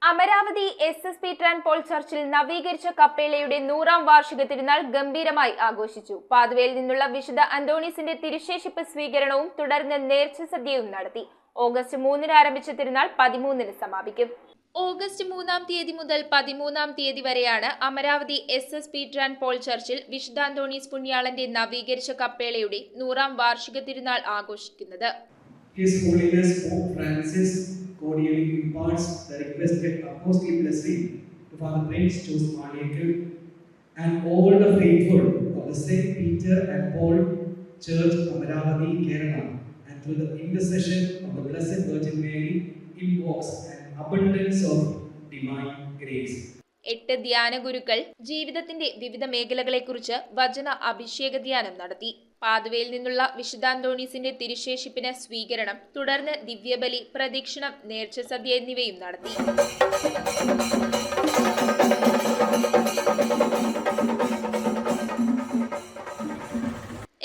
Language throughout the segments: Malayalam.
Amaravati S Peter and Paul ചർച്ചിൽ നവീകരിച്ച കപ്പേളയുടെ 100ാം വാർഷിക തിരുനാൾ ഗംഭീരമായി ആഘോഷിച്ചു. പാതുവയിൽ നിന്നുള്ള വിശുദ്ധ അന്തോണീസിന്റെ തിരുശേഷിപ്പ് സ്വീകരണവും തുടർന്ന് നേർച്ച സദ്യയും നടത്തി. ഓഗസ്റ്റ് 3-ന് ആരംഭിച്ച തിരുനാൾ 13-ന് സമാപിക്കും. ഓഗസ്റ്റ് 3-ാം തീയതി മുതൽ 13-ാം തീയതി വരെയാണ് Amaravathi S Peter and Paul ചർച്ചിൽ വിശുദ്ധ അന്തോണീസ് പുണ്യാളന്റെ നവീകരിച്ച കപ്പേളയുടെ 100ാം വാർഷിക തിരുനാൾ ആഘോഷിക്കുന്നത്. His Holiness Pope Francis cordially imparts the requested apostolic blessing to Father Prince Jose Maniakkal and all the faithful of the St. Peter and Paul Church, Amaravati, Kerala, and through the intercession of the Blessed Virgin Mary, invokes an abundance of divine grace. 8 ധ്യാന ഗുരുക്കൾ ജീവിതത്തിന്റെ വിവിധ മേഖലകളെക്കുറിച്ച് വചന അഭിഷേക ധ്യാനം നടത്തി. പാതുവയിൽ നിന്നുള്ള വിശുദ്ധ അന്തോണീസിന്റെ തിരുശേഷിപ്പിന് സ്വീകരണം, തുടർന്ന് ദിവ്യബലി, പ്രദക്ഷിണം, നേർച്ച സദ്യ എന്നിവയും നടത്തി.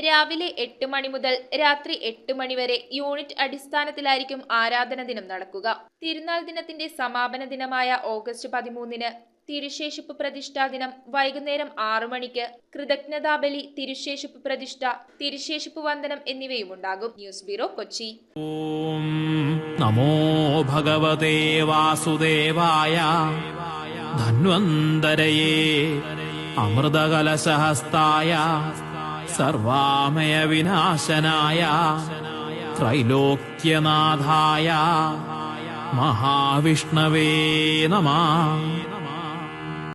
രാവിലെ 8 മണി മുതൽ രാത്രി 8 മണി വരെ യൂണിറ്റ് അടിസ്ഥാനത്തിലായിരിക്കും ആരാധന ദിനം നടക്കുക. തിരുനാൾ ദിനത്തിന്റെ സമാപന ദിനമായ ഓഗസ്റ്റ് 13-ന് തിരുശേഷിപ്പ് പ്രതിഷ്ഠാ ദിനം വൈകുന്നേരം 6 മണിക്ക് കൃതജ്ഞതാബലി, തിരുശേഷിപ്പ് പ്രതിഷ്ഠ, തിരുശേഷിപ്പ് വന്ദനം എന്നിവയും ഉണ്ടാകും. News bureau, Kochi. ഓം നമോ ഭഗവതേ വാസുദേവായ ധന്വന്തരയേ അമൃതകലശഹസ്തായ സർവാമയ വിനാശനായ ത്രൈലോക്യനാഥായ മഹാവിഷ്ണവേ നമഃ.